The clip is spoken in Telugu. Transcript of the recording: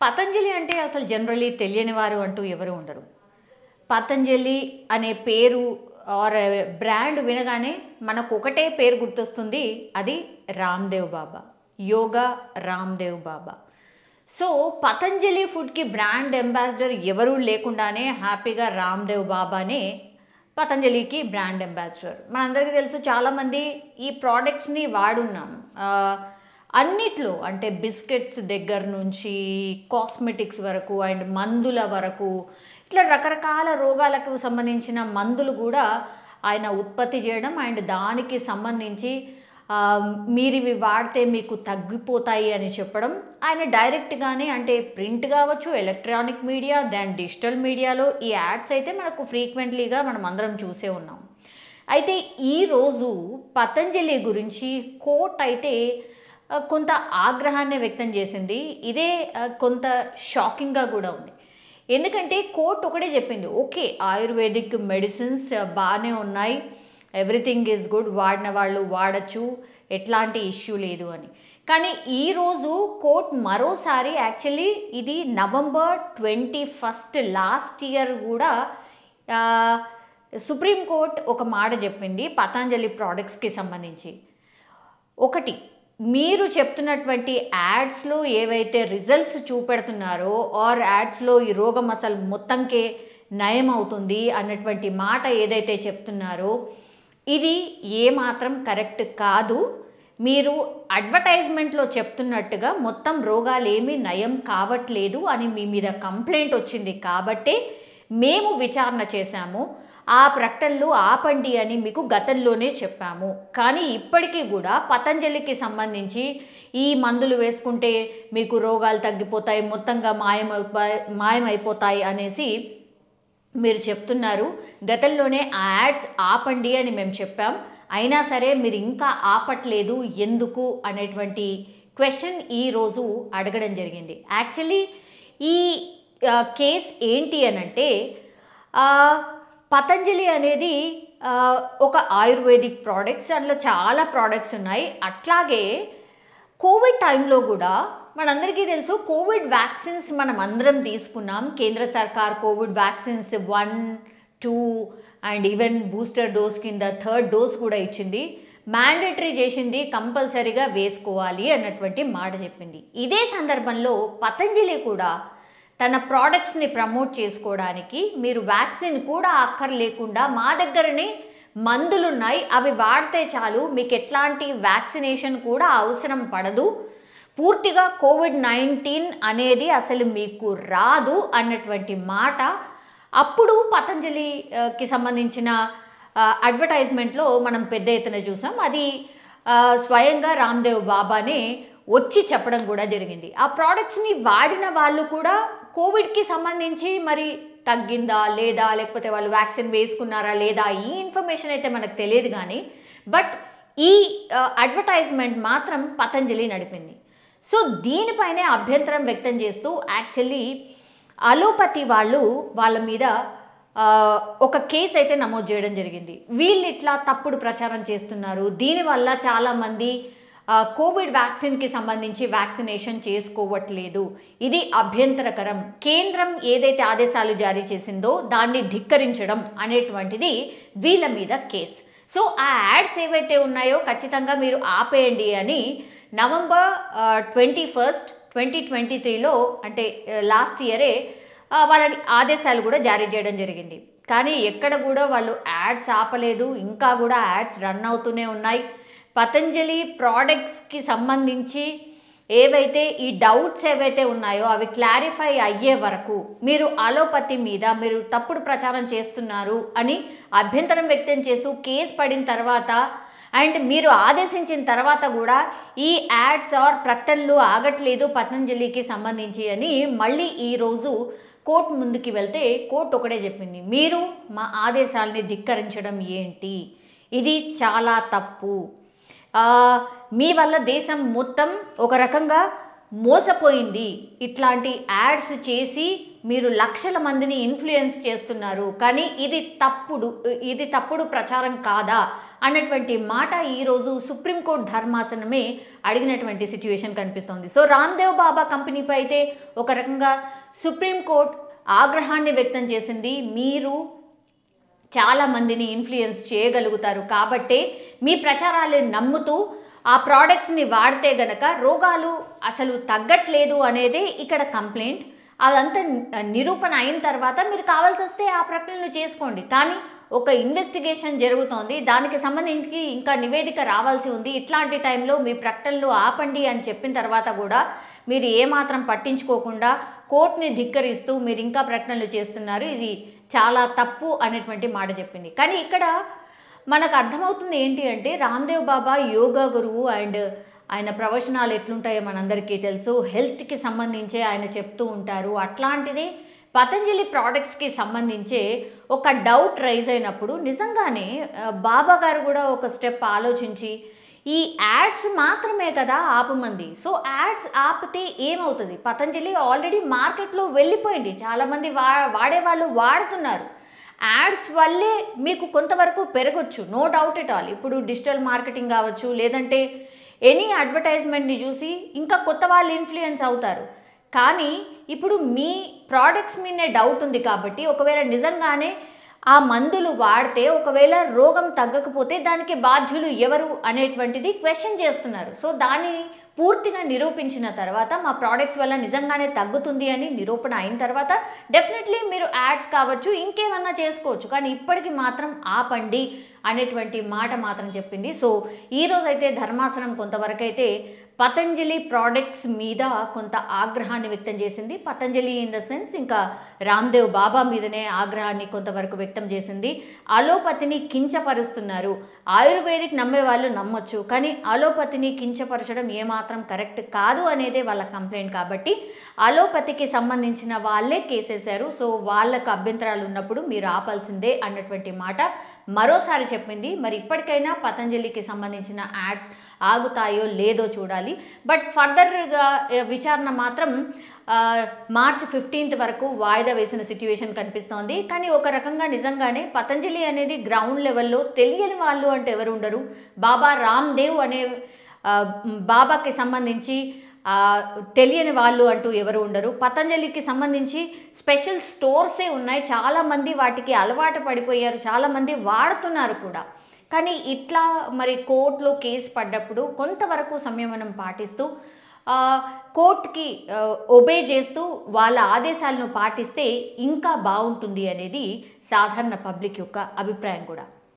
పతంజలి అంటే అసలు జనరల్లీ తెలియని వారు అంటూ ఎవరు ఉండరు. పతంజలి అనే పేరు ఆర్ బ్రాండ్ వినగానే మనకు ఒకటే పేరు గుర్తొస్తుంది. అది రామ్‌దేవ్ బాబా. యోగా రామ్‌దేవ్ బాబా. సో, పతంజలి ఫుడ్‌కి బ్రాండ్ అంబాసిడర్ ఎవరు లేకుండానే హ్యాపీగా రామ్‌దేవ్ బాబానే పతంజలికి బ్రాండ్ అంబాసిడర్. మనందరికీ తెలుసు చాలామంది ఈ ప్రోడక్ట్స్‌ని వాడున్నాం. అన్నిట్లో అంటే బిస్కెట్స్ దగ్గర నుంచి కాస్మెటిక్స్ వరకు అండ్ మందుల వరకు ఇట్లా రకరకాల రోగాలకు సంబంధించిన మందులు కూడా ఆయన ఉత్పత్తి చేయడం అండ్ దానికి సంబంధించి మీరు ఇవి వాడితే మీకు తగ్గిపోతాయి అని చెప్పడం ఆయన డైరెక్ట్గానే అంటే ప్రింట్ కావచ్చు, ఎలక్ట్రానిక్ మీడియా, దెన్ డిజిటల్ మీడియాలో ఈ యాడ్స్ అయితే మనకు ఫ్రీక్వెంట్లీగా మనం అందరం చూసే ఉన్నాం. అయితే ఈరోజు పతంజలి గురించి కోట్ అయితే కొంత ఆగ్రహాన్ని వ్యక్తం చేసింది. ఇదే కొంత షాకింగ్గా కూడా ఉంది. ఎందుకంటే కోర్ట్ ఒకటే చెప్పింది, ఓకే ఆయుర్వేదిక్ మెడిసిన్స్ బాగానే ఉన్నాయి, ఎవ్రీథింగ్ ఈజ్ గుడ్, వాడిన వాళ్ళు వాడచ్చు, ఎట్లాంటి ఇష్యూ లేదు అని. కానీ ఈరోజు కోర్ట్ మరోసారి యాక్చువల్లీ ఇది November 21 లాస్ట్ ఇయర్ కూడా సుప్రీంకోర్ట్ ఒక మాట చెప్పింది పతంజలి ప్రోడక్ట్స్కి సంబంధించి. ఒకటి, మీరు చెప్తున్నటువంటి యాడ్స్లో ఏవైతే రిజల్ట్స్ చూపెడుతున్నారో ఆర్ యాడ్స్లో ఈ రోగం అసలు మొత్తంకే నయం అవుతుంది అన్నటువంటి మాట ఏదైతే చెప్తున్నారో ఇది ఏమాత్రం కరెక్ట్ కాదు. మీరు అడ్వర్టైజ్మెంట్లో చెప్తున్నట్టుగా మొత్తం రోగాలు ఏమీ నయం కావట్లేదు అని మీ మీద కంప్లైంట్ వచ్చింది కాబట్టే మేము విచారణ చేశాము, ఆ ప్రకటనలు ఆపండి అని మీకు గతంలోనే చెప్పాము. కానీ ఇప్పటికీ కూడా పతంజలికి సంబంధించి ఈ మందులు వేసుకుంటే మీకు రోగాలు తగ్గిపోతాయి, మొత్తంగా మాయమైపోతాయి అనేసి మీరు చెప్తున్నారు. గతంలోనే ఆ యాడ్స్ ఆపండి అని మేము చెప్పాం, అయినా సరే మీరు ఇంకా ఆపట్లేదు ఎందుకు అనేటువంటి క్వశ్చన్ ఈరోజు అడగడం జరిగింది. యాక్చువల్లీ ఈ కేస్ ఏంటి అనంటే పతంజలి అనేది ఒక ఆయుర్వేదిక్ ప్రోడక్ట్స్, అందులో చాలా ప్రోడక్ట్స్ ఉన్నాయి. అట్లాగే కోవిడ్ టైంలో కూడా మనందరికీ తెలుసు కోవిడ్ వ్యాక్సిన్స్ మనం అందరం తీసుకున్నాం. కేంద్ర సర్కార్ Covid vaccines 1, 2 and even booster dose కింద 3rd డోస్ కూడా ఇచ్చింది, మ్యాండేటరీ చేసింది, కంపల్సరీగా వేసుకోవాలి అన్నటువంటి మాట చెప్పింది. ఇదే సందర్భంలో పతంజలి కూడా తన ప్రోడక్ట్స్ని ప్రమోట్ చేసుకోవడానికి మీరు వ్యాక్సిన్ కూడా అక్కర్లేకుండా మా దగ్గరనే మందులు ఉన్నాయి, అవి వాడితే చాలు, మీకు ఎట్లాంటి వ్యాక్సినేషన్ కూడా అవసరం పడదు, పూర్తిగా COVID-19 అనేది అసలు మీకు రాదు అన్నటువంటి మాట అప్పుడు పతంజలికి సంబంధించిన అడ్వర్టైజ్మెంట్లో మనం పెద్ద ఎత్తున చూసాం. అది స్వయంగా రామ్‌దేవ్ బాబానే వచ్చి చెప్పడం కూడా జరిగింది. ఆ ప్రోడక్ట్స్ని వాడిన వాళ్ళు కూడా కోవిడ్కి సంబంధించి మరి తగ్గిందా లేదా, లేకపోతే వాళ్ళు వ్యాక్సిన్ వేసుకున్నారా లేదా, ఈ ఇన్ఫర్మేషన్ అయితే మనకు తెలియదు. కానీ బట్ ఈ అడ్వర్టైజ్మెంట్ మాత్రం పతంజలి నడిపింది. సో దీనిపైనే అభ్యంతరం వ్యక్తం చేస్తూ యాక్చువల్లీ అలోపతి వాళ్ళ మీద ఒక కేసు అయితే నమోదు చేయడం జరిగింది. వీళ్ళు ఇట్లా తప్పుడు ప్రచారం చేస్తున్నారు, దీనివల్ల చాలామంది కోవిడ్ వ్యాక్సిన్కి సంబంధించి వ్యాక్సినేషన్ చేసుకోవట్లేదు, ఇది అభ్యంతరకరం, కేంద్రం ఏదైతే ఆదేశాలు జారీ చేసిందో దాన్ని ధిక్కరించడం అనేటువంటిది వీళ్ళ మీద కేసు. సో ఆ యాడ్స్ ఏవైతే ఉన్నాయో ఖచ్చితంగా మీరు ఆపేయండి అని November 21, 2023లో అంటే లాస్ట్ ఇయరే వాళ్ళని ఆదేశాలు కూడా జారీ చేయడం జరిగింది. కానీ ఎక్కడ కూడా వాళ్ళు యాడ్స్ ఆపలేదు, ఇంకా కూడా యాడ్స్ రన్ అవుతూనే ఉన్నాయి. పతంజలి ప్రోడక్ట్స్కి సంబంధించి ఏవైతే ఈ డౌట్స్ ఏవైతే ఉన్నాయో అవి క్లారిఫై అయ్యే వరకు మీరు అలోపతి మీద మీరు తప్పుడు ప్రచారం చేస్తున్నారు అని అభ్యంతరం వ్యక్తం చేస్తూ కేసు పడిన తర్వాత అండ్ మీరు ఆదేశించిన తర్వాత కూడా ఈ యాడ్స్ ఆర్ ప్రకటనలు ఆగట్లేదు పతంజలికి సంబంధించి అని మళ్ళీ ఈరోజు కోర్టు ముందుకి వెళ్తే కోర్టు ఒకటే చెప్పింది, మీరు మా ఆదేశాలని ధిక్కరించడం ఏంటి, ఇది చాలా తప్పు, మీ వల్ల దేశం మొత్తం ఒక రకంగా మోసపోయింది, ఇట్లాంటి యాడ్స్ చేసి మీరు లక్షల మందిని ఇన్ఫ్లుయెన్స్ చేస్తున్నారు, కానీ ఇది తప్పుడు ప్రచారం కాదా అన్నటువంటి మాట ఈరోజు సుప్రీంకోర్టు ధర్మాసనమే అడిగినటువంటి సిచ్యువేషన్ కనిపిస్తోంది. సో రామ్దేవ్ బాబా కంపెనీపై అయితే ఒక రకంగా సుప్రీంకోర్టు ఆగ్రహాన్ని వ్యక్తం చేసింది. మీరు చాలా మందిని ఇన్ఫ్లుయెన్స్ చేయగలుగుతారు కాబట్టే మీ ప్రచారాలను నమ్ముతూ ఆ ప్రోడక్ట్స్ని వాడితే గనక రోగాలు అసలు తగ్గట్లేదు అనేదే ఇక్కడ కంప్లైంట్. అదంతా నిరూపణ అయిన తర్వాత మీరు కావాల్సి వస్తే ఆ ప్రకటనలు చేసుకోండి. కానీ ఒక ఇన్వెస్టిగేషన్ జరుగుతోంది, దానికి సంబంధించి ఇంకా నివేదిక రావాల్సి ఉంది. ఇట్లాంటి టైంలో మీ ప్రకటనలు ఆపండి అని చెప్పిన తర్వాత కూడా మీరు ఏమాత్రం పట్టించుకోకుండా కోర్టుని ధిక్కరిస్తూ మీరు ఇంకా ప్రకటనలు చేస్తున్నారు. ఇది చాలా తప్పు అనేటువంటి మాట చెప్పింది. కానీ ఇక్కడ మనకు అర్థమవుతుంది ఏంటి అంటే రామ్దేవ్ బాబా యోగా గురువు అండ్ ఆయన ప్రవచనాలు ఎట్లుంటాయో మనందరికీ తెలుసు. హెల్త్కి సంబంధించే ఆయన చెప్తూ ఉంటారు. అట్లాంటిది పతంజలి ప్రోడక్ట్స్కి సంబంధించే ఒక డౌట్ రైజ్ అయినప్పుడు నిజంగానే బాబా గారు కూడా ఒక స్టెప్ ఆలోచించి ఈ యాడ్స్ మాత్రమే కదా ఆపమంది. సో యాడ్స్ ఆపితే ఏమవుతుంది? పతంజలి ఆల్రెడీ మార్కెట్లో వెళ్ళిపోయింది, చాలామంది వాడేవాళ్ళు వాడుతున్నారు. యాడ్స్ వల్లే మీకు కొంతవరకు పెరగొచ్చు, నో డౌట్ ఎట్ ఆల్. ఇప్పుడు డిజిటల్ మార్కెటింగ్ కావచ్చు, లేదంటే ఎనీ అడ్వర్టైజ్మెంట్ని చూసి ఇంకా కొత్త వాళ్ళు ఇన్ఫ్లుయెన్స్ అవుతారు. కానీ ఇప్పుడు మీ ప్రోడక్ట్స్ మీదే డౌట్ ఉంది కాబట్టి ఒకవేళ నిజంగానే ఆ మందులు వాడితే ఒకవేళ రోగం తగ్గకపోతే దానికి బాధ్యులు ఎవరు అనేటువంటిది క్వశ్చన్ చేస్తున్నారు. సో దాన్ని పూర్తిగా నిరూపించిన తర్వాత మా ప్రోడక్ట్స్ వల్ల నిజంగానే తగ్గుతుంది అని నిరూపణ అయిన తర్వాత డెఫినెట్లీ మీరు యాడ్స్ కావచ్చు, ఇంకేమన్నా చేసుకోవచ్చు. కానీ ఇప్పటికి మాత్రం ఆపండి అనేటువంటి మాట మాత్రం చెప్పింది. సో ఈరోజైతే ధర్మాసనం కొంతవరకు అయితే పతంజలి ప్రోడక్ట్స్ మీద కొంత ఆగ్రహాన్ని వ్యక్తం చేసింది. పతంజలి ఇన్ ద సెన్స్ ఇంకా రామ్దేవ్ బాబా మీదనే ఆగ్రహాన్ని కొంతవరకు వ్యక్తం చేసింది. అలోపతిని కించపరుస్తున్నారు. ఆయుర్వేదిక్ నమ్మే వాళ్ళు నమ్మొచ్చు, కానీ అలోపతిని కించపరచడం ఏమాత్రం కరెక్ట్ కాదు అనేదే వాళ్ళ కంప్లైంట్. కాబట్టి అలోపతికి సంబంధించిన వాళ్ళే కేసేశారు. సో వాళ్ళకు అభ్యంతరాలు ఉన్నప్పుడు మీరు ఆపాల్సిందే అన్నటువంటి మాట మరోసారి చెప్పింది. మరి ఇప్పటికైనా పతంజలికి సంబంధించిన యాడ్స్ ఆగుతాయో లేదో చూడాలి. బట్ ఫర్దర్గా విచారణ మాత్రం మార్చ్ 15th వరకు వాయిదా వేసిన సిచ్యువేషన్ కనిపిస్తోంది. కానీ ఒక రకంగా నిజంగానే పతంజలి అనేది గ్రౌండ్ లెవెల్లో తెలియని వాళ్ళు అంటే ఎవరు ఉండరు. బాబా రామ్దేవ్ అనే బాబాకి సంబంధించి తెలియని వాళ్ళు అంటూ ఎవరు ఉండరు. పతంజలికి సంబంధించి స్పెషల్ స్టోర్సే ఉన్నాయి, చాలామంది వాటికి అలవాటు పడిపోయారు, చాలామంది వాడుతున్నారు కూడా. కానీ ఇట్లా మరి కోర్టులో కేసు పడ్డప్పుడు కొంతవరకు సంయమనం పాటిస్తూ కోర్టుకి ఒబే చేస్తూ వాళ్ళ ఆదేశాలను పాటిస్తే ఇంకా బాగుంటుంది అనేది సాధారణ పబ్లిక్ యొక్క అభిప్రాయం కూడా.